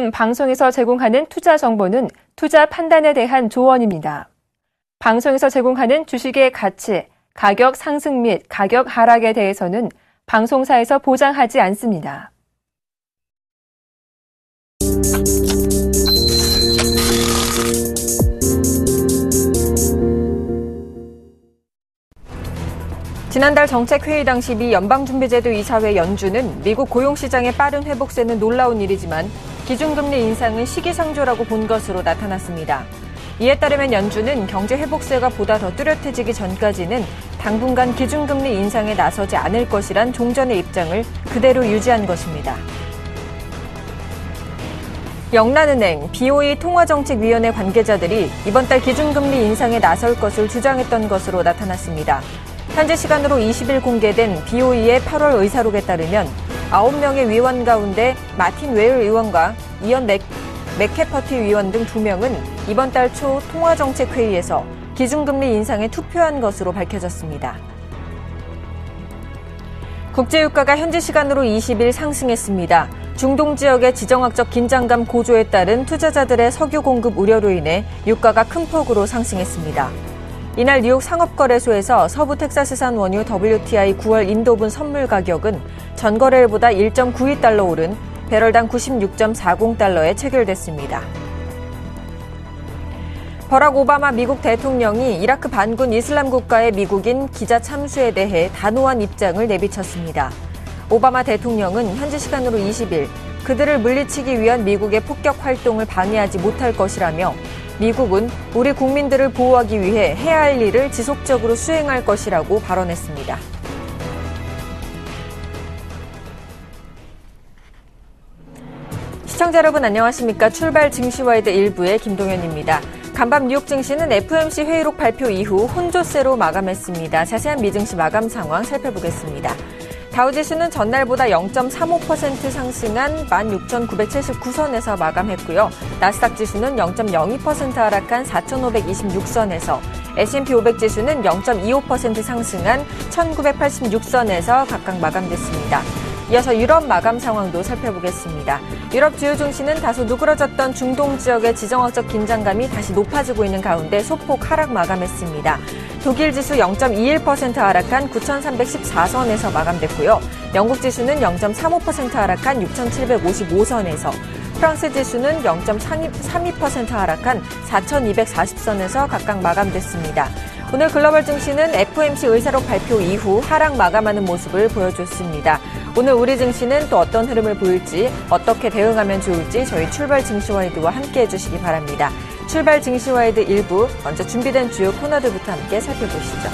지금 방송에서 제공하는 투자 정보는 투자 판단에 대한 조언입니다. 방송에서 제공하는 주식의 가치, 가격 상승 및 가격 하락에 대해서는 방송사에서 보장하지 않습니다. 지난달 정책회의 당시 미 연방준비제도 이사회 연준은 미국 고용시장의 빠른 회복세는 놀라운 일이지만 기준금리 인상은 시기상조라고 본 것으로 나타났습니다. 이에 따르면 연준은 경제 회복세가 보다 더 뚜렷해지기 전까지는 당분간 기준금리 인상에 나서지 않을 것이란 종전의 입장을 그대로 유지한 것입니다. 영란은행, BOE 통화정책위원회 관계자들이 이번 달 기준금리 인상에 나설 것을 주장했던 것으로 나타났습니다. 현재 시간으로 20일 공개된 BOE의 8월 의사록에 따르면 9명의 위원 가운데 마틴 웨일 의원과 이언 맥캐퍼티 위원 등 2명은 이번 달 초 통화정책회의에서 기준금리 인상에 투표한 것으로 밝혀졌습니다. 국제유가가 현지 시간으로 20일 상승했습니다. 중동 지역의 지정학적 긴장감 고조에 따른 투자자들의 석유 공급 우려로 인해 유가가 큰 폭으로 상승했습니다. 이날 뉴욕 상업거래소에서 서부 텍사스산 원유 WTI 9월 인도분 선물 가격은 전거래일보다 1.92달러 오른 배럴당 96.40달러에 체결됐습니다. 버락 오바마 미국 대통령이 이라크 반군 이슬람 국가의 미국인 기자 참수에 대해 단호한 입장을 내비쳤습니다. 오바마 대통령은 현지 시간으로 20일 그들을 물리치기 위한 미국의 폭격 활동을 방해하지 못할 것이라며 미국은 우리 국민들을 보호하기 위해 해야 할 일을 지속적으로 수행할 것이라고 발언했습니다. 시청자 여러분 안녕하십니까? 출발 증시와이드 1부의 김동현입니다. 간밤 뉴욕 증시는 FOMC 회의록 발표 이후 혼조세로 마감했습니다. 자세한 미증시 마감 상황 살펴보겠습니다. 다우지수는 전날보다 0.35% 상승한 16,979선에서 마감했고요. 나스닥 지수는 0.02% 하락한 4,526선에서 S&P 500 지수는 0.25% 상승한 1,986선에서 각각 마감됐습니다. 이어서 유럽 마감 상황도 살펴보겠습니다. 유럽 주요 증시는 다소 누그러졌던 중동 지역의 지정학적 긴장감이 다시 높아지고 있는 가운데 소폭 하락 마감했습니다. 독일 지수 0.21% 하락한 9,314선에서 마감됐고요. 영국 지수는 0.35% 하락한 6,755선에서 프랑스 지수는 0.32% 하락한 4,240선에서 각각 마감됐습니다. 오늘 글로벌 증시는 FOMC 의사록 발표 이후 하락 마감하는 모습을 보여줬습니다. 오늘 우리 증시는 또 어떤 흐름을 보일지, 어떻게 대응하면 좋을지 저희 출발 증시와이드와 함께 해주시기 바랍니다. 출발 증시와이드 1부, 먼저 준비된 주요 코너들부터 함께 살펴보시죠.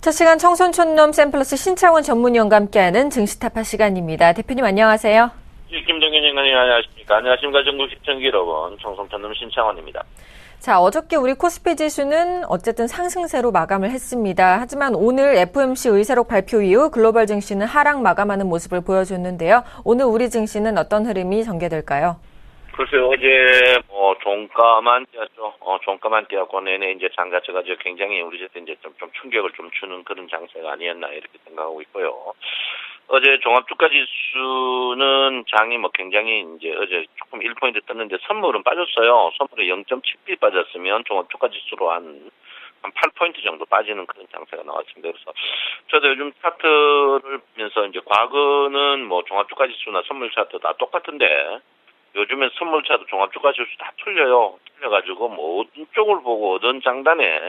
첫 시간 청손촌놈 샘플러스 신창원 전문위원과 함께하는 증시타파 시간입니다. 대표님 안녕하세요. 김동현님 안녕하십니까. 안녕하십니까. 전국 시청자 여러분. 청손촌놈 신창원입니다. 자, 어저께 우리 코스피 지수는 어쨌든 상승세로 마감을 했습니다. 하지만 오늘 FOMC 의사록 발표 이후 글로벌 증시는 하락 마감하는 모습을 보여줬는데요. 오늘 우리 증시는 어떤 흐름이 전개될까요? 글쎄요, 어제 종가만 뛰었죠. 종가만 뛰었고 내내 이제 장 자체가 굉장히 우리한테 이제 좀 충격을 좀 주는 그런 장세가 아니었나 이렇게 생각하고 있고요. 어제 종합주가지수는 장이 굉장히 이제 어제 조금 1포인트 떴는데 선물은 빠졌어요. 선물이 0.7p 빠졌으면 종합주가지수로 한 8포인트 정도 빠지는 그런 장세가 나왔습니다. 그래서 저도 요즘 차트를 보면서 이제 과거는 종합주가지수나 선물 차트 다 똑같은데 요즘엔 선물차도 종합주가지수 다 틀려요. 틀려가지고 어떤 쪽을 보고 어떤 장단에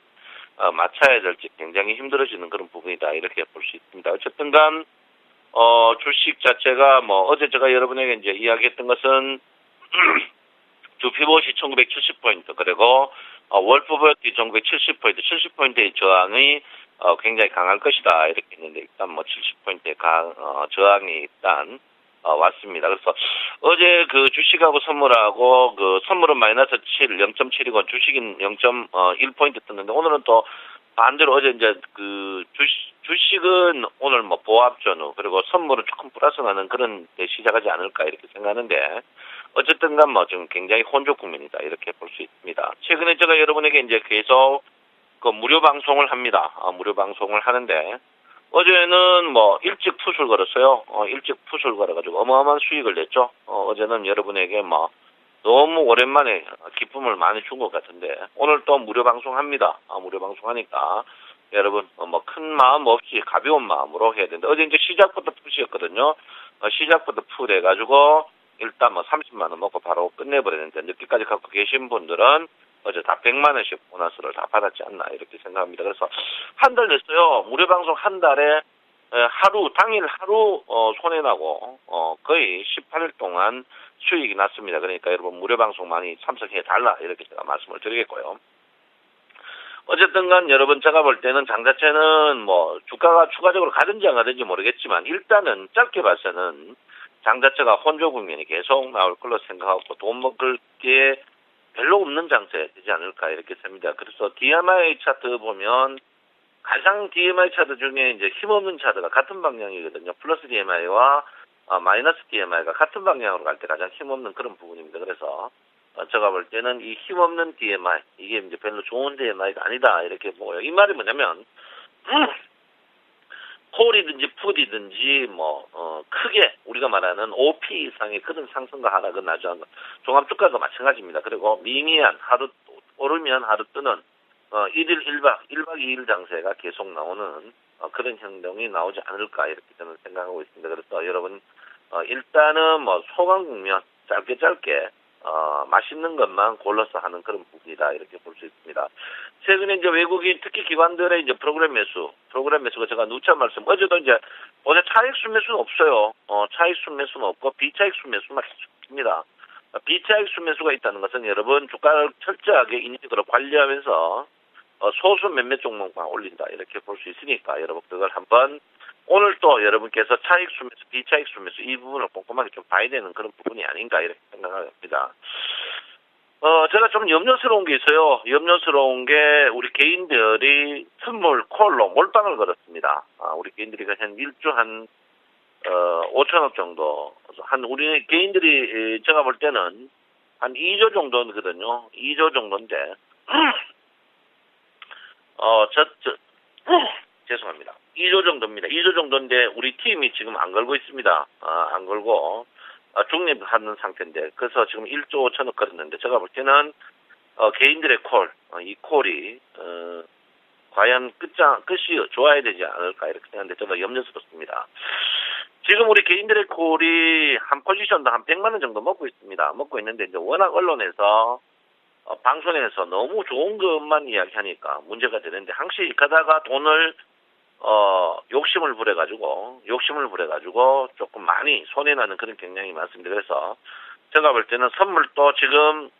맞춰야 될지 굉장히 힘들어지는 그런 부분이다 이렇게 볼 수 있습니다. 어쨌든 간 주식 자체가 어제 제가 여러분에게 이제 이야기했던 것은 주 피봇이 1970포인트 그리고 월포버티 1970포인트 70포인트의 저항이 굉장히 강할 것이다 이렇게 했는데 일단 70포인트의 저항이 일단 왔습니다. 그래서 어제 그 주식하고 선물하고 그 선물은 마이너스 0.7이고 주식은 0.1포인트 떴는데 오늘은 또 반대로 어제 이제 그 주식은 오늘 뭐 보합 전후 그리고 선물은 조금 플러스 나는 그런 데 시작하지 않을까 이렇게 생각하는데 어쨌든 간 뭐 지금 굉장히 혼조 국면이다 이렇게 볼 수 있습니다. 최근에 제가 여러분에게 이제 계속 그 무료 방송을 합니다. 무료 방송을 하는데 어제는 뭐 일찍 풋을 걸었어요. 일찍 풋을 걸어가지고 어마어마한 수익을 냈죠. 어제는 여러분에게 뭐 너무 오랜만에 기쁨을 많이 준 것 같은데 오늘 또 무료 방송합니다. 무료 방송하니까 여러분 뭐 큰 마음 없이 가벼운 마음으로 해야 되는데 어제 이제 시작부터 풋이었거든요. 시작부터 풋 해가지고 일단 뭐 30만 원 먹고 바로 끝내버렸는데 늦게까지 갖고 계신 분들은 어제 다 100만 원씩 보너스를 다 받았지 않나 이렇게 생각합니다. 그래서 한 달 냈어요. 무료 방송 한 달에 당일 하루 손해나고 거의 18일 동안 수익이 났습니다. 그러니까 여러분 무료 방송 많이 참석해 달라 이렇게 제가 말씀을 드리겠고요. 어쨌든 간 여러분 제가 볼 때는 장 자체는 뭐 주가가 추가적으로 가든지 안 가든지 모르겠지만 일단은 짧게 봐서는 장 자체가 혼조 국면이 계속 나올 걸로 생각하고 돈 먹을 게 별로 없는 장세 되지 않을까 이렇게 셉니다. 그래서 DMI 차트 보면 가장 DMI 차트 중에 이제 힘없는 차트가 같은 방향이거든요. 플러스 DMI와 마이너스 DMI가 같은 방향으로 갈 때 가장 힘없는 그런 부분입니다. 그래서 제가 볼 때는 이 힘없는 DMI 이게 이제 별로 좋은 DMI가 아니다 이렇게 보고요. 이 말이 뭐냐면 콜이든지 풋이든지 뭐 크게 우리가 말하는 OP 이상의 그런 상승과 하락은 아주 종합주가도 마찬가지입니다. 그리고 미미한 하루 오르면 하루 뜨는 1박 2일 장세가 계속 나오는 그런 행동이 나오지 않을까 이렇게 저는 생각하고 있습니다. 그래서 여러분 일단은 뭐 소강 국면 짧게 맛있는 것만 골라서 하는 그런 부분이다 이렇게 볼 수 있습니다. 최근에 이제 외국인 특히 기관들의 이제 프로그램 매수가 제가 누차 말씀 어제도 이제 차익 순매수는 없어요. 차익 순매수는 없고 비차익 순매수만 계속입니다. 비차익 순매수가 있다는 것은 여러분 주가를 철저하게 인식으로 관리하면서 소수 몇몇 종목만 올린다 이렇게 볼 수 있으니까 여러분 그걸 한번 오늘 또 여러분께서 차익 순매수, 비차익 순매수 이 부분을 꼼꼼하게 좀 봐야 되는 그런 부분이 아닌가 이렇게 생각합니다. 제가 좀 염려스러운 게 있어요. 염려스러운 게 우리 개인들이 선물 콜로 몰빵을 걸었습니다. 우리 개인들이 한 1주 한 5천억 정도 우리 개인들이 제가 볼 때는 한 2조 정도거든요. 2조 정도인데 죄송합니다. 2조 정도입니다. 2조 정도인데 우리 팀이 지금 안 걸고 있습니다. 안 걸고 중립하는 상태인데 그래서 지금 1조 5천억 걸었는데 제가 볼 때는 개인들의 이 콜이 과연 끝이 좋아야 되지 않을까 이렇게 생각하는데 저도 염려스럽습니다. 지금 우리 개인들의 콜이 한 포지션도 한 100만 원 정도 먹고 있습니다. 먹고 있는데 이제 워낙 언론에서 방송에서 너무 좋은 것만 이야기하니까 문제가 되는데 항시 가다가 돈을 욕심을 부려가지고 조금 많이 손해나는 그런 경향이 많습니다. 그래서 제가 볼 때는 선물도 지금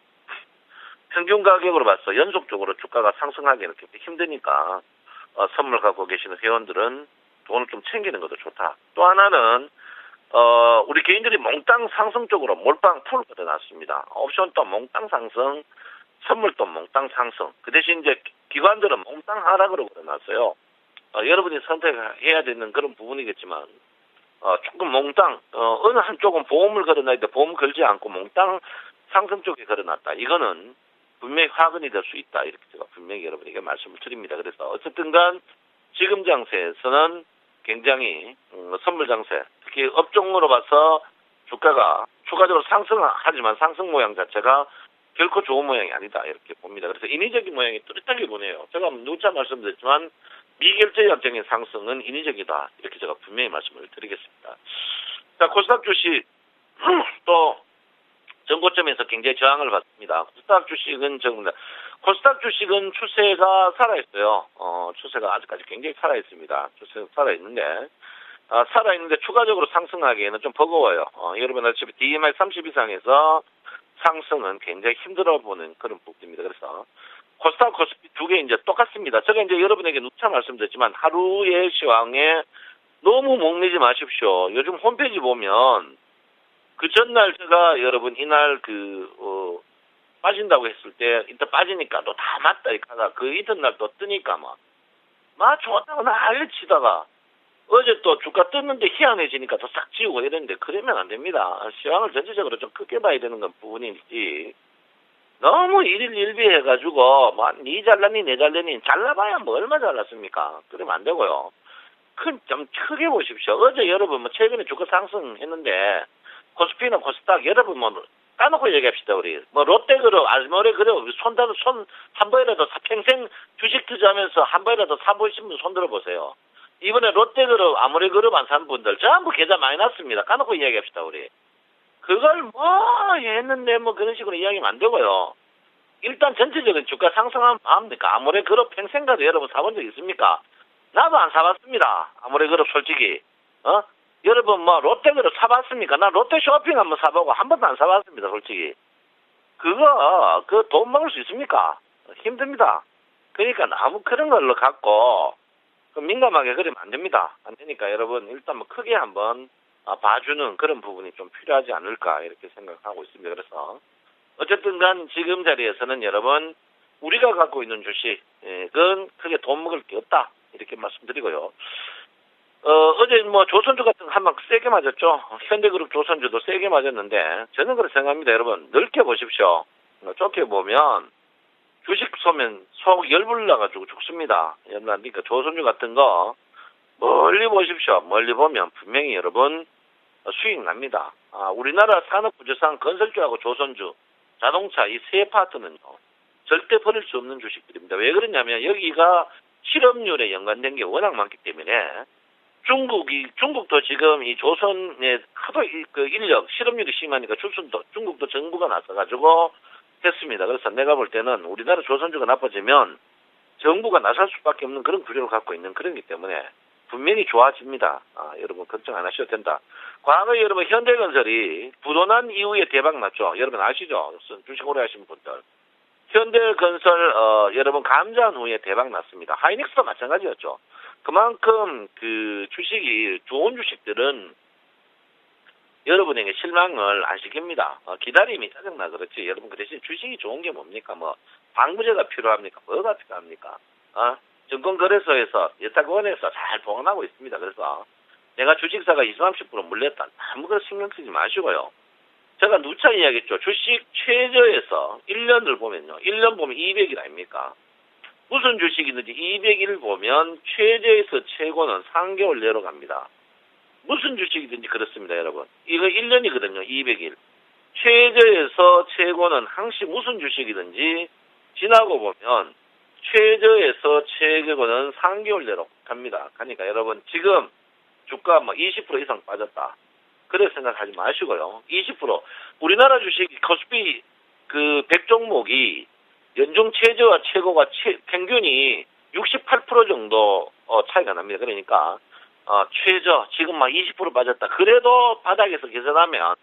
평균 가격으로 봐서 연속적으로 주가가 상승하기 이렇게 힘드니까 선물 갖고 계시는 회원들은 돈을 좀 챙기는 것도 좋다. 또 하나는 우리 개인들이 몽땅 상승 쪽으로 몰빵 풀을 걷어놨습니다. 옵션도 몽땅 상승, 선물도 몽땅 상승. 그 대신 이제 기관들은 몽땅 하락으로 걷어놨어요. 여러분이 선택해야 되는 그런 부분이겠지만 조금 몽땅 어느 한쪽은 보험을 걸어놨는데 보험 걸지 않고 몽땅 상승 쪽에 걸어놨다. 이거는 분명히 화근이 될 수 있다. 이렇게 제가 분명히 여러분에게 말씀을 드립니다. 그래서 어쨌든간 지금 장세에서는 굉장히 선물 장세, 특히 업종으로 봐서 주가가 추가적으로 상승하지만 상승 모양 자체가 결코 좋은 모양이 아니다 이렇게 봅니다. 그래서 인위적인 모양이 뚜렷하게 보네요. 제가 누차 말씀드렸지만 미결제 약정의 상승은 인위적이다 이렇게 제가 분명히 말씀을 드리겠습니다. 자, 코스닥 주식 또 전고점에서 굉장히 저항을 받습니다. 코스닥 주식은 추세가 살아있어요. 추세가 아직까지 굉장히 살아있습니다. 추세가 살아있는데 추가적으로 상승하기에는 좀 버거워요. 여러분 어차피 DMI 30 이상에서 상승은 굉장히 힘들어 보는 그런 부분입니다. 그래서 코스닥 코스피 두 개 이제 똑같습니다. 제가 이제 여러분에게 누차 말씀드렸지만 하루의 시황에 너무 목매지 마십시오. 요즘 홈페이지 보면 그 전날 제가 여러분 이날 빠진다고 했을 때 이따 빠지니까 또 다 맞다 이카다 그 이튿날 또 뜨니까 막 좋았다고 난리 치다가 어제 또 주가 떴는데 희한해지니까 또 싹 지우고 이랬는데 그러면 안 됩니다. 시황을 전체적으로 좀 크게 봐야 되는 건 부분이지. 너무 일일일비해가지고 니 잘났니 내 잘났니 잘라봐야 뭐 얼마 잘났습니까? 그러면 안 되고요. 좀 크게 보십시오. 어제 여러분 최근에 주가 상승했는데 코스피나 코스닥 여러분 까놓고 얘기합시다 우리. 롯데그룹 알모레그룹 손 한 번이라도 평생 주식 투자하면서 한 번이라도 사보신 분 손 들어보세요. 이번에 롯데그룹 아모레그룹 안 산 분들 전부 계좌 많이 났습니다. 까놓고 이야기합시다 우리. 그걸 했는데 그런 식으로 이야기하면 안 되고요. 일단 전체적인 주가 상승하면 압니까? 아모레그룹 평생 가도 여러분 사본 적 있습니까? 나도 안 사봤습니다. 아모레그룹 솔직히. 여러분 롯데그룹 사봤습니까? 나 롯데쇼핑 한번 사보고 한 번도 안 사봤습니다. 솔직히. 그거 돈 먹을 수 있습니까? 힘듭니다. 그러니까 너무 그런 걸로 갖고 민감하게 그러면 안 됩니다. 안 되니까 여러분 일단 크게 한번 봐주는 그런 부분이 좀 필요하지 않을까 이렇게 생각하고 있습니다. 그래서 어쨌든 간 지금 자리에서는 여러분 우리가 갖고 있는 주식은 크게 돈 먹을 게 없다 이렇게 말씀드리고요. 어제 조선주 같은 거 한 방 세게 맞았죠. 현대그룹 조선주도 세게 맞았는데 저는 그렇게 생각합니다. 여러분 넓게 보십시오. 좁게 보면 주식 쏘면 속 열불 나가지고 죽습니다. 그러니까 조선주 같은 거 멀리 보십시오. 멀리 보면 분명히 여러분 수익 납니다. 우리나라 산업구조상 건설주하고 조선주, 자동차 이 세 파트는요. 절대 버릴 수 없는 주식들입니다. 왜 그러냐면 여기가 실업률에 연관된 게 워낙 많기 때문에 중국도 지금 이 조선의 하도 인력 실업률이 심하니까 중국도 정부가 나서가지고 했습니다. 그래서 내가 볼 때는 우리나라 조선주가 나빠지면 정부가 나설 수밖에 없는 그런 구조를 갖고 있는 그런기 때문에 분명히 좋아집니다. 여러분 걱정 안 하셔도 된다. 과거에 여러분 현대건설이 부도난 이후에 대박 났죠. 여러분 아시죠? 주식 오래 하신 분들. 현대건설 여러분 감전 후에 대박 났습니다. 하이닉스도 마찬가지였죠. 그만큼 주식이 좋은 주식들은 여러분에게 실망을 안 시킵니다. 기다림이 짜증나 그렇지. 여러분 그 대신 주식이 좋은 게 뭡니까? 방부제가 필요합니까? 뭐가 필요합니까? 증권거래소에서 예탁원에서 잘 보관하고 있습니다. 그래서 내가 주식사가 20-30% 물렸다. 아무 거 신경 쓰지 마시고요. 제가 누차 이야기했죠. 주식 최저에서 1년을 보면요. 1년 보면 200일 아닙니까? 무슨 주식이든지 200일 보면 최저에서 최고는 3개월 내로 갑니다. 무슨 주식이든지 그렇습니다, 여러분. 이거 1년이거든요, 200일. 최저에서 최고는 항시 무슨 주식이든지 지나고 보면 최저에서 최고는 3개월 내로 갑니다. 그러니까 여러분 지금 주가 20% 이상 빠졌다. 그래 생각하지 마시고요. 20% 우리나라 주식 코스피 100종목이 연중 최저와 최고가 평균이 68% 정도 차이가 납니다. 그러니까 최저 지금 20% 빠졌다. 그래도 바닥에서 계산하면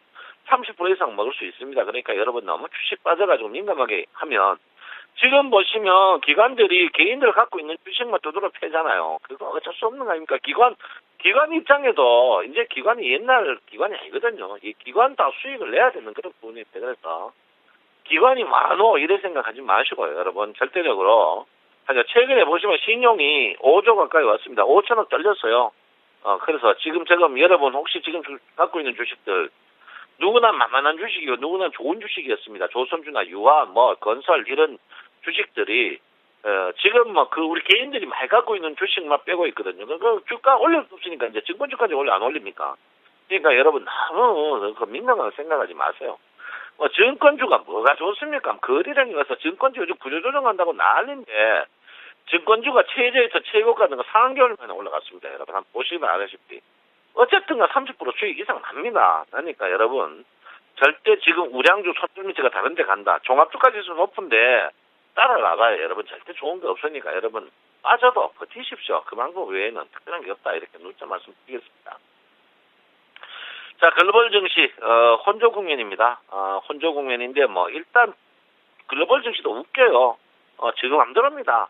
30% 이상 먹을 수 있습니다. 그러니까 여러분 너무 주식 빠져가지고 민감하게 하면 지금 보시면 기관들이 개인들 갖고 있는 주식만 두드러 패잖아요. 그거 어쩔 수 없는 거 아닙니까? 기관 입장에도 이제 기관이 옛날 기관이 아니거든요. 이 기관 다 수익을 내야 되는 그런 부분이 있대. 그래서 기관이 많어 이래 생각하지 마시고요. 여러분 절대적으로 최근에 보시면 신용이 5조 가까이 왔습니다. 5천억 떨렸어요. 그래서 지금 여러분 혹시 지금 갖고 있는 주식들 누구나 만만한 주식이고 누구나 좋은 주식이었습니다. 조선주나 유화, 건설 이런 주식들이 지금 우리 개인들이 많이 갖고 있는 주식만 빼고 있거든요. 그 주가 올릴 수 없으니까 이제 증권주까지 원래 안 올립니까? 그러니까 여러분 너무 민감하게 생각하지 마세요. 증권주가 뭐가 좋습니까? 거래량이 가서 증권주 요즘 구조조정한다고 난리인데 증권주가 최저에서 최고 가는 거 3개월 만에 올라갔습니다. 여러분 한번 보시면 아시다시피. 어쨌든 30% 수익 이상 납니다. 그러니까 여러분 절대 지금 우량주 손절미치가 다른 데 간다. 종합주가 지수 높은데 따라 나가요. 여러분 절대 좋은 게 없으니까 여러분 빠져도 버티십시오. 그 방법 외에는 특별한 게 없다. 이렇게 누차 말씀드리겠습니다. 자, 글로벌 증시 혼조 국면입니다. 혼조 국면인데 일단 글로벌 증시도 웃겨요. 지금 안 들어옵니다.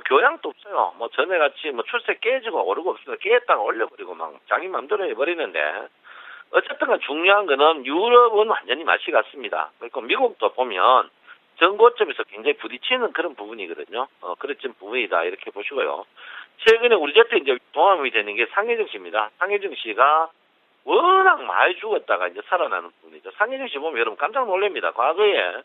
교양도 없어요. 전에같이 출세 깨지고 오르고 없습니다. 깨졌다가 올려버리고 자기 맘대로 해버리는데 어쨌든 중요한 거는 유럽은 완전히 맛이 갔습니다. 그리고 미국도 보면 전고점에서 굉장히 부딪히는 그런 부분이거든요. 그런 부분이다 이렇게 보시고요. 최근에 우리 제때 이제 동함이 되는 게 상해정 씨입니다. 상해정 씨가 워낙 많이 죽었다가 이제 살아나는 부분이죠. 상해정 씨 보면 여러분 깜짝 놀랍니다. 과거에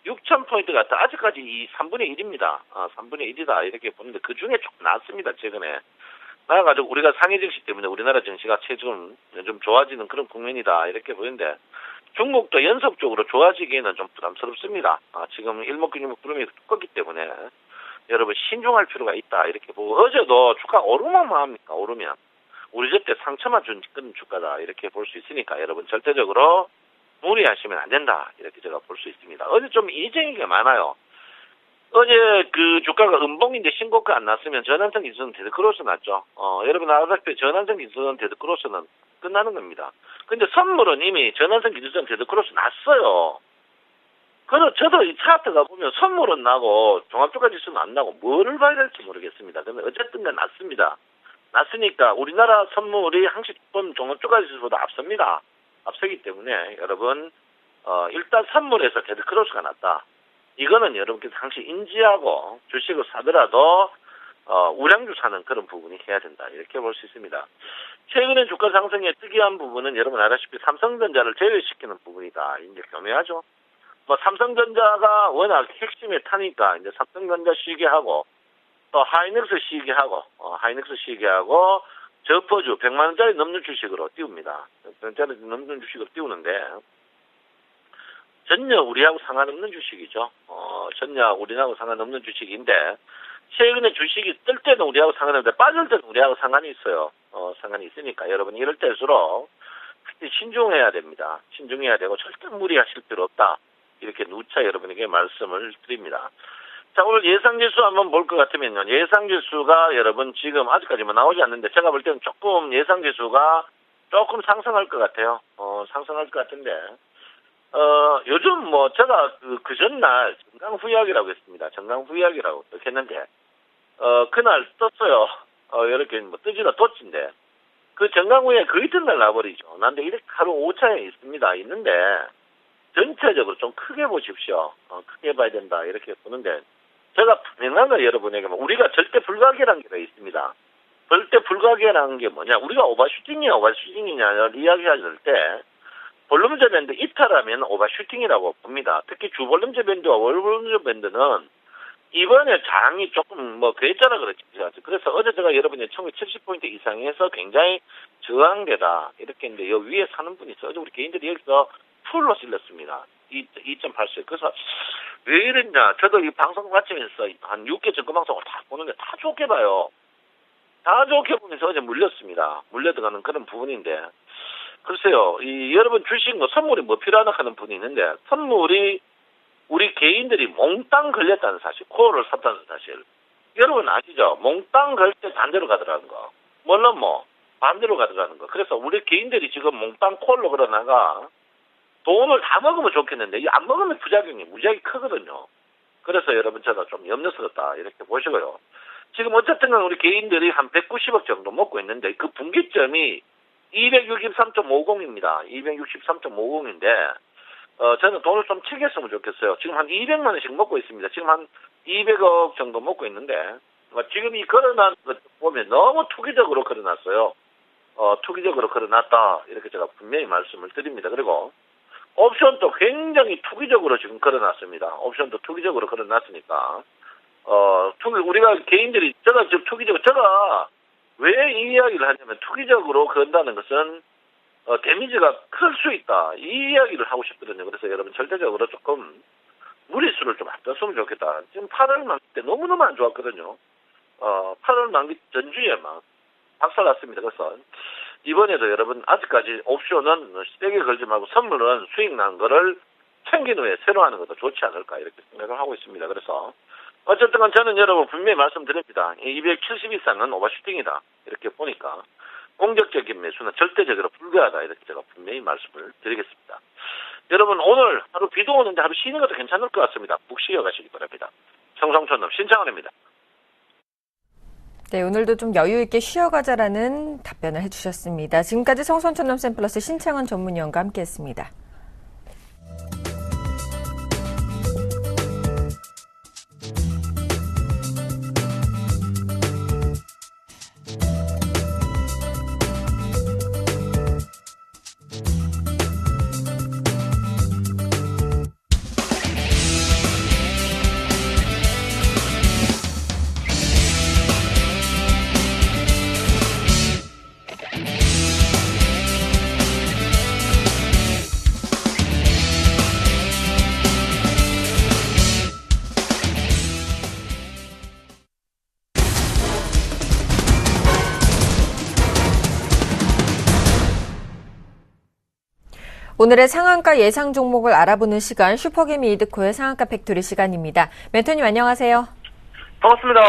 6,000포인트 같은 아직까지 이 3분의 1입니다. 3분의 1이다 이렇게 보는데 그 중에 조금 낮습니다. 최근에. 나가지고 우리가 상해정 씨 때문에 우리나라 증시가 최근 좀 좋아지는 그런 국면이다 이렇게 보이는데 중국도 연속적으로 좋아지기에는 좀 부담스럽습니다. 지금 일목균목 구름이 두껍기 때문에 여러분 신중할 필요가 있다 이렇게 보고 어제도 주가 오르면 뭐합니까? 오르면 우리 저때 상처만 준 그런 주가다 이렇게 볼 수 있으니까 여러분 절대적으로 무리하시면 안 된다 이렇게 제가 볼 수 있습니다. 어제 좀 이쟁이가 많아요. 어제 그 주가가 음봉인데 신고가 안 났으면 전환성 기술은 데드크로스 났죠. 여러분 알다시피 전환성 기술은 데드크로스는 끝나는 겁니다. 근데 선물은 이미 전환성 기술은 데드크로스 났어요. 그래서 저도 이 차트가 보면 선물은 나고 종합주가 지수는 안 나고 뭐를 봐야 될지 모르겠습니다. 근데 어쨌든 간 났습니다. 났으니까 우리나라 선물이 항시권 종합주가 지수보다 앞섭니다. 앞서기 때문에 여러분 일단 선물에서 데드크로스가 났다. 이거는 여러분께서 항시 인지하고 주식을 사더라도 우량주 사는 그런 부분이 해야 된다. 이렇게 볼 수 있습니다. 최근에 주가 상승의 특이한 부분은 여러분 알다시피 삼성전자를 제외시키는 부분이다. 이제 교묘하죠. 뭐 삼성전자가 워낙 핵심에 타니까 이제 삼성전자 시기하고 또 하이닉스 시기하고 하이닉스 시기하고 저퍼주 100만 원짜리 넘는 주식으로 띄웁니다. 100만 원짜리 넘는 주식으로 띄우는데 전혀 우리하고 상관없는 주식이죠. 전혀 우리하고 상관없는 주식인데 최근에 주식이 뜰 때는 우리하고 상관없는데 빠질 때는 우리하고 상관이 있어요. 상관이 있으니까 여러분 이럴 때일수록 신중해야 됩니다. 신중해야 되고 절대 무리하실 필요 없다. 이렇게 누차 여러분에게 말씀을 드립니다. 자, 오늘 예상지수 한번 볼 것 같으면요. 예상지수가 여러분 지금 아직까지 뭐 나오지 않는데 제가 볼 때는 조금 예상지수가 조금 상승할 것 같아요. 상승할 것 같은데 요즘 뭐 제가 그 전날 정강후약이라고 했습니다. 정강후약이라고 했는데 그날 떴어요. 이렇게 뭐 뜨지나 떴진데 그 정강후약 그 이튿날 나버리죠. 난데 이렇게 하루 오차에 있습니다. 있는데 전체적으로 좀 크게 보십시오. 크게 봐야 된다 이렇게 보는데 제가 분명한 거 여러분에게 우리가 절대 불가계라는 게 있습니다. 절대 불가계라는 게 뭐냐? 우리가 오버슈팅이냐 오버슈팅이냐를 이야기할 때 볼륨제 밴드 이탈하면 오버슈팅이라고 봅니다. 특히 주볼륨제 밴드와 월볼륨제 밴드는 이번에 장이 조금 그랬잖아 그랬지. 그래서 어제 제가 여러분이 1970포인트 이상에서 굉장히 저항되다 이렇게 했는데 여기 위에 사는 분이 있어요. 어제 우리 개인들이 여기서 풀로 실렸습니다. 2.8씩. 그래서 왜 이랬냐. 저도 이 방송 마치면서 한 6개 정보방송을 다 보는데 다 좋게 봐요. 다 좋게 보면서 어제 물렸습니다. 물려 들어가는 그런 부분인데 글쎄요. 여러분 주식 선물이 뭐 필요하나 하는 분이 있는데 선물이 우리 개인들이 몽땅 걸렸다는 사실, 코어를 샀다는 사실. 여러분 아시죠? 몽땅 걸 때 반대로 가더라는 거. 물론 반대로 가더라는 거. 그래서 우리 개인들이 지금 몽땅 코어로 걸어나가 돈을 다 먹으면 좋겠는데 안 먹으면 부작용이 무지하게 크거든요. 그래서 여러분 제가 좀 염려스럽다 이렇게 보시고요. 지금 어쨌든 우리 개인들이 한 190억 정도 먹고 있는데 그 분기점이 263.50입니다. 263.50인데 저는 돈을 좀 챙겼으면 좋겠어요. 지금 한 200만 원씩 먹고 있습니다. 지금 한 200억 정도 먹고 있는데 지금 이 걸어난 것 보면 너무 투기적으로 걸어놨어요. 투기적으로 걸어놨다 이렇게 제가 분명히 말씀을 드립니다. 그리고 옵션도 굉장히 투기적으로 지금 걸어놨습니다. 옵션도 투기적으로 걸어놨으니까 우리가 개인들이 제가 지금 제가 왜 이 이야기를 하냐면 투기적으로 건다는 것은 데미지가 클 수 있다. 이 이야기를 하고 싶거든요. 그래서 여러분 절대적으로 조금 무리수를 좀 안 떴으면 좋겠다. 지금 8월 만기 때 너무너무 안 좋았거든요. 8월 만기 전주에 막 박살났습니다. 그래서 이번에도 여러분 아직까지 옵션은 세게 걸지 말고 선물은 수익 난 거를 챙긴 후에 새로 하는 것도 좋지 않을까 이렇게 생각을 하고 있습니다. 그래서 어쨌든 저는 여러분 분명히 말씀드립니다. 270 이상은 오버슈팅이다. 이렇게 보니까 공격적인 매수는 절대적으로 불가하다. 이렇게 제가 분명히 말씀을 드리겠습니다. 여러분 오늘 하루 비도 오는데 하루 쉬는 것도 괜찮을 것 같습니다. 푹 쉬어가시기 바랍니다. 성성촌놈 신창원입니다. 네, 오늘도 좀 여유 있게 쉬어가자라는 답변을 해주셨습니다. 지금까지 성선촌놈 샘플러스 신창원 전문위원과 함께했습니다. 오늘의 상한가 예상 종목을 알아보는 시간 슈퍼개미 이드코의 상한가 팩토리 시간입니다. 멘토님 안녕하세요. 반갑습니다.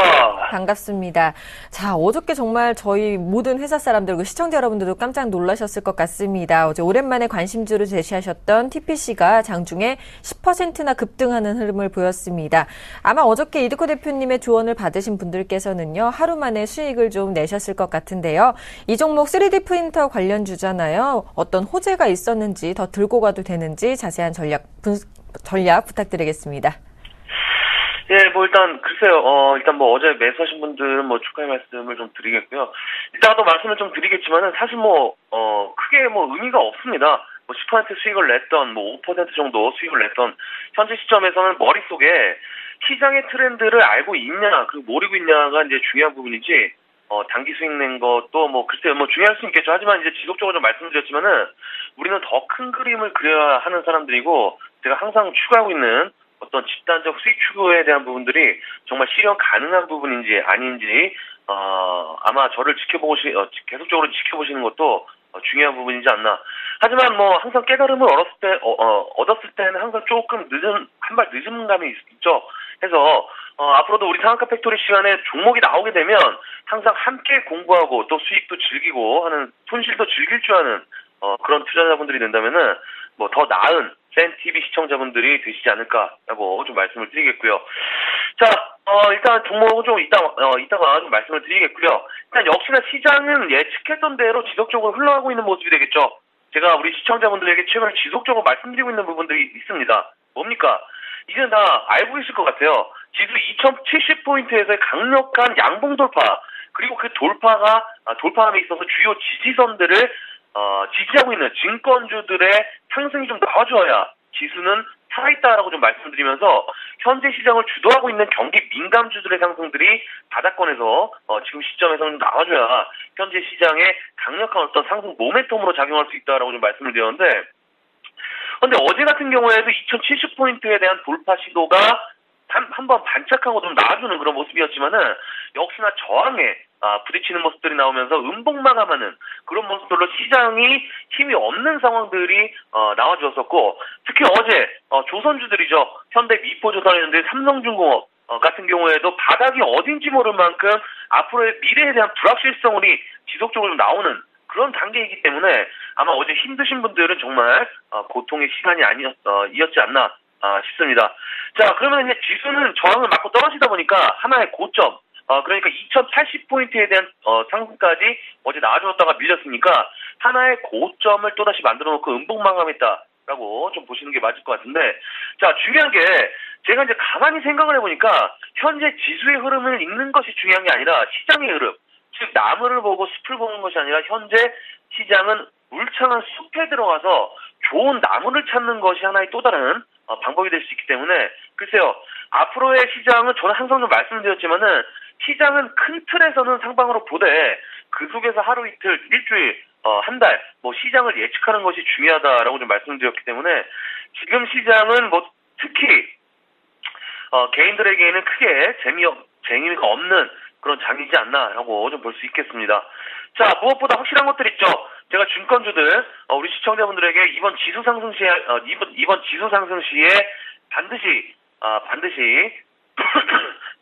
반갑습니다. 자, 어저께 정말 저희 모든 회사 사람들, 시청자 여러분들도 깜짝 놀라셨을 것 같습니다. 어제 오랜만에 관심주를 제시하셨던 TPC가 장중에 10%나 급등하는 흐름을 보였습니다. 아마 어저께 이드코 대표님의 조언을 받으신 분들께서는요, 하루 만에 수익을 좀 내셨을 것 같은데요. 이 종목 3D 프린터 관련 주잖아요. 어떤 호재가 있었는지, 더 들고 가도 되는지 자세한 전략 부탁드리겠습니다. 예, 일단, 글쎄요, 어제 매수하신 분들은 축하의 말씀을 좀 드리겠고요. 이따가도 말씀을 좀 드리겠지만은, 사실 크게 의미가 없습니다. 10% 수익을 냈던, 5% 정도 수익을 냈던, 현재 시점에서는 머릿속에 시장의 트렌드를 알고 있냐, 그리고 모르고 있냐가 이제 중요한 부분이지, 단기 수익 낸 것도 글쎄요, 중요할 수 있겠죠. 하지만 이제 지속적으로 좀 말씀드렸지만은, 우리는 더 큰 그림을 그려야 하는 사람들이고, 제가 항상 추구하고 있는 어떤 집단적 수익 추구에 대한 부분들이 정말 실현 가능한 부분인지 아닌지 아마 저를 계속적으로 지켜보시는 것도 중요한 부분이지 않나. 하지만 항상 깨달음을 얻었을 때는 항상 조금 한 발 늦은 감이 있죠. 해서 앞으로도 우리 상한가 팩토리 시간에 종목이 나오게 되면 항상 함께 공부하고 또 수익도 즐기고 하는, 손실도 즐길 줄 아는 그런 투자자분들이 된다면은 더 나은 센TV 시청자분들이 되시지 않을까라고 좀 말씀을 드리겠고요. 자, 일단 종목은 좀 이따가 좀 말씀을 드리겠고요. 일단 역시나 시장은 예측했던 대로 지속적으로 흘러가고 있는 모습이 되겠죠. 제가 우리 시청자분들에게 최근에 지속적으로 말씀드리고 있는 부분들이 있습니다. 뭡니까? 이제 다 알고 있을 것 같아요. 지수 2070포인트에서의 강력한 양봉 돌파, 그리고 그 돌파함에 있어서 주요 지지선들을 지지하고 있는 증권주들의 상승이 좀 나와줘야 지수는 살아있다라고 좀 말씀드리면서, 현재 시장을 주도하고 있는 경기 민감주들의 상승들이 바닥권에서 지금 시점에서는 나와줘야 현재 시장에 강력한 어떤 상승 모멘텀으로 작용할 수 있다라고 좀 말씀을 드렸는데, 근데 어제 같은 경우에도 2070포인트에 대한 돌파 시도가 한번 반짝하고 좀 나와주는 그런 모습이었지만은, 역시나 저항에 부딪히는 모습들이 나오면서 음봉 마감하는 그런 모습들로 시장이 힘이 없는 상황들이 나와주었었고, 특히 어제 조선주들이죠. 현대 미포조선이었는데 삼성중공업 같은 경우에도 바닥이 어딘지 모를 만큼 앞으로의 미래에 대한 불확실성이 지속적으로 나오는 그런 단계이기 때문에, 아마 어제 힘드신 분들은 정말 고통의 시간이 이었지 않나 싶습니다. 자, 그러면 이제 지수는 저항을 맞고 떨어지다 보니까 하나의 고점, 그러니까 2080포인트에 대한 상승까지 어제 나와주었다가 밀렸으니까 하나의 고점을 또다시 만들어 놓고 음봉 마감했다라고 좀 보시는 게 맞을 것 같은데, 자, 중요한 게 제가 이제 가만히 생각을 해보니까 현재 지수의 흐름을 읽는 것이 중요한 게 아니라 시장의 흐름, 즉 나무를 보고 숲을 보는 것이 아니라 현재 시장은 울창한 숲에 들어가서 좋은 나무를 찾는 것이 하나의 또 다른 방법이 될 수 있기 때문에, 글쎄요, 앞으로의 시장은 저는 항상 좀 말씀드렸지만은, 시장은 큰 틀에서는 상방으로 보되 그 속에서 하루 이틀, 일주일, 한 달, 시장을 예측하는 것이 중요하다라고 좀 말씀드렸기 때문에, 지금 시장은 특히 개인들에게는 크게 재미가 없는 그런 장이지 않나라고 좀 볼 수 있겠습니다. 자, 무엇보다 확실한 것들 있죠. 제가 증권주들, 우리 시청자분들에게 이번 지수 상승 시에 반드시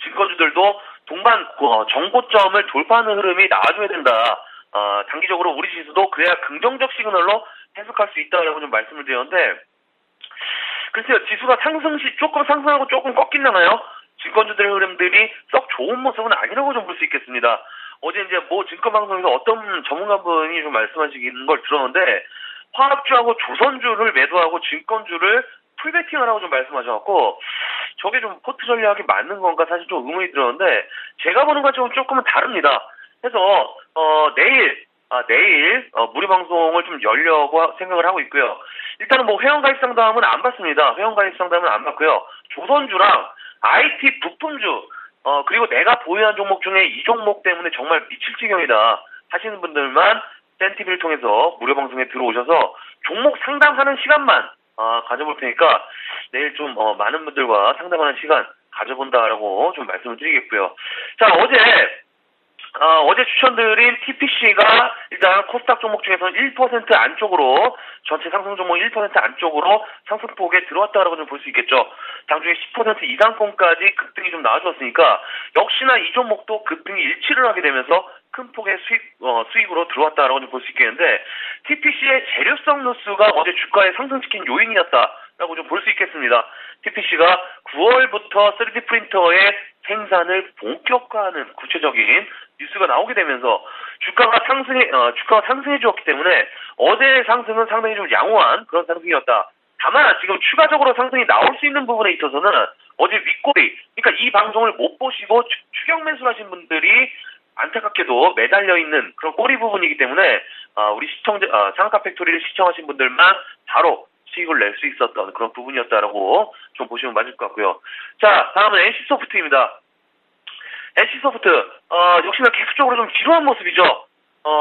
증권주들도 동반 정고점을 돌파하는 흐름이 나와줘야 된다. 단기적으로 우리 지수도 그래야 긍정적 시그널로 해석할 수 있다라고 좀 말씀을 드렸는데, 글쎄요, 지수가 조금 상승하고 조금 꺾인다나요? 증권주들의 흐름들이 썩 좋은 모습은 아니라고 좀 볼 수 있겠습니다. 어제 이제 증권방송에서 어떤 전문가분이 좀 말씀하시는 걸 들었는데, 화학주하고 조선주를 매도하고 증권주를 풀베팅하라고 좀 말씀하셔갖고, 저게 좀 포트 전략이 맞는 건가 사실 좀 의문이 들었는데, 제가 보는 것과 조금은 다릅니다. 그래서 내일 무료방송을 좀 열려고 생각을 하고 있고요. 일단은 회원가입 상담은 안 받습니다. 회원가입 상담은 안 받고요. 조선주랑 IT 부품주, 그리고 내가 보유한 종목 중에 이 종목 때문에 정말 미칠 지경이다 하시는 분들만 센TV를 통해서 무료 방송에 들어오셔서 종목 상담하는 시간만 가져볼 테니까 내일 좀 많은 분들과 상담하는 시간 가져본다라고 좀 말씀을 드리겠고요. 자, 어제 어제 추천드린 TPC가 일단 코스닥 종목 중에서는 1% 안쪽으로, 전체 상승 종목 1% 안쪽으로 상승폭에 들어왔다라고 좀 볼 수 있겠죠. 당중에 10% 이상권까지 급등이 좀 나와주었으니까 역시나 이 종목도 급등이 일치를 하게 되면서 큰 폭의 수익으로 들어왔다라고 좀 볼 수 있겠는데, TPC의 재료성 누수가 어제 주가에 상승시킨 요인이었다라고 좀 볼 수 있겠습니다. TPC가 9월부터 3D 프린터의 생산을 본격화하는 구체적인 뉴스가 나오게 되면서 주가가 상승해 주었기 때문에 어제의 상승은 상당히 좀 양호한 그런 상승이었다. 다만 지금 추가적으로 상승이 나올 수 있는 부분에 있어서는 어제 윗꼬리, 그러니까 이 방송을 못 보시고 추격 매수를 하신 분들이 안타깝게도 매달려 있는 그런 꼬리 부분이기 때문에 우리 상한가 팩토리를 시청하신 분들만 바로 수익을 낼 수 있었던 그런 부분이었다라고 좀 보시면 맞을 것 같고요. 자, 다음은 NC소프트입니다. NC소프트 역시나 계속적으로 좀 지루한 모습이죠.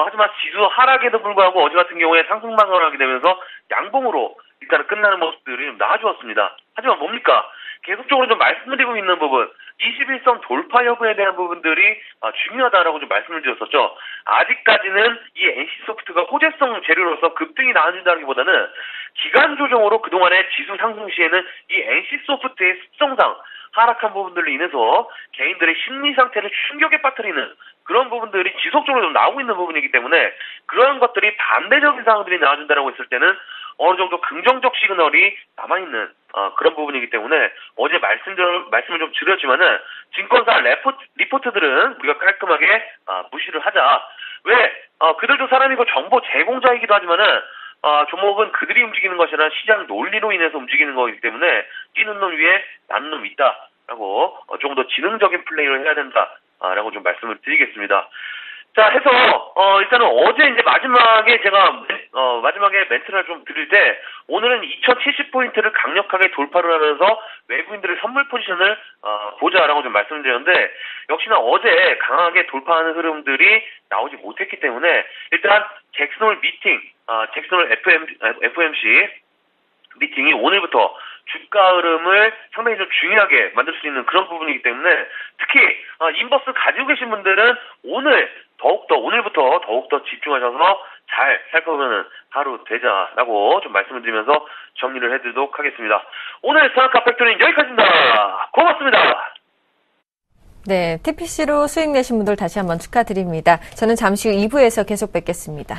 하지만 지수 하락에도 불구하고 어제 같은 경우에 상승 방어를 하게 되면서 양봉으로 일단은 끝나는 모습들이 좀 나와주었습니다. 하지만 뭡니까? 계속적으로 좀 말씀드리고 있는 부분, 21선 돌파 여부에 대한 부분들이 중요하다라고 좀 말씀을 드렸었죠. 아직까지는 이 NC소프트가 호재성 재료로서 급등이 나와준다기보다는 기간 조정으로 그동안의 지수 상승 시에는 이 NC소프트의 습성상 하락한 부분들로 인해서 개인들의 심리 상태를 충격에 빠뜨리는 그런 부분들이 지속적으로 좀 나오고 있는 부분이기 때문에 그러한 것들이 반대적인 상황들이 나와준다라고 했을 때는 어느 정도 긍정적 시그널이 남아있는 그런 부분이기 때문에 어제 말씀을 좀 드렸지만은 증권사 리포트들은 우리가 깔끔하게 무시를 하자. 왜? 그들도 사람이고 정보 제공자이기도 하지만은 종목은 그들이 움직이는 것이 아니라 시장 논리로 인해서 움직이는 거기 때문에 뛰는 놈 위에 나는 놈 있다라고 조금 더 지능적인 플레이를 해야 된다라고 좀 말씀을 드리겠습니다. 자, 해서 일단은 어제 이제 마지막에 제가 마지막에 멘트를 좀 드릴 때 오늘은 2070포인트를 강력하게 돌파를 하면서 외국인들의 선물 포지션을 보자라고 좀 말씀을 드렸는데 역시나 어제 강하게 돌파하는 흐름들이 나오지 못했기 때문에 일단 잭슨홀 FOMC 미팅이 오늘부터 주가 흐름을 상당히 좀 중요하게 만들 수 있는 그런 부분이기 때문에 특히 인버스 가지고 계신 분들은 오늘부터 더욱더 집중하셔서 잘 살펴보는 하루 되자라고 좀 말씀을 드리면서 정리를 해드리도록 하겠습니다. 오늘 상한가 팩토리는 여기까지입니다. 고맙습니다. 네, TPC로 수익 내신 분들 다시 한번 축하드립니다. 저는 잠시 후 2부에서 계속 뵙겠습니다.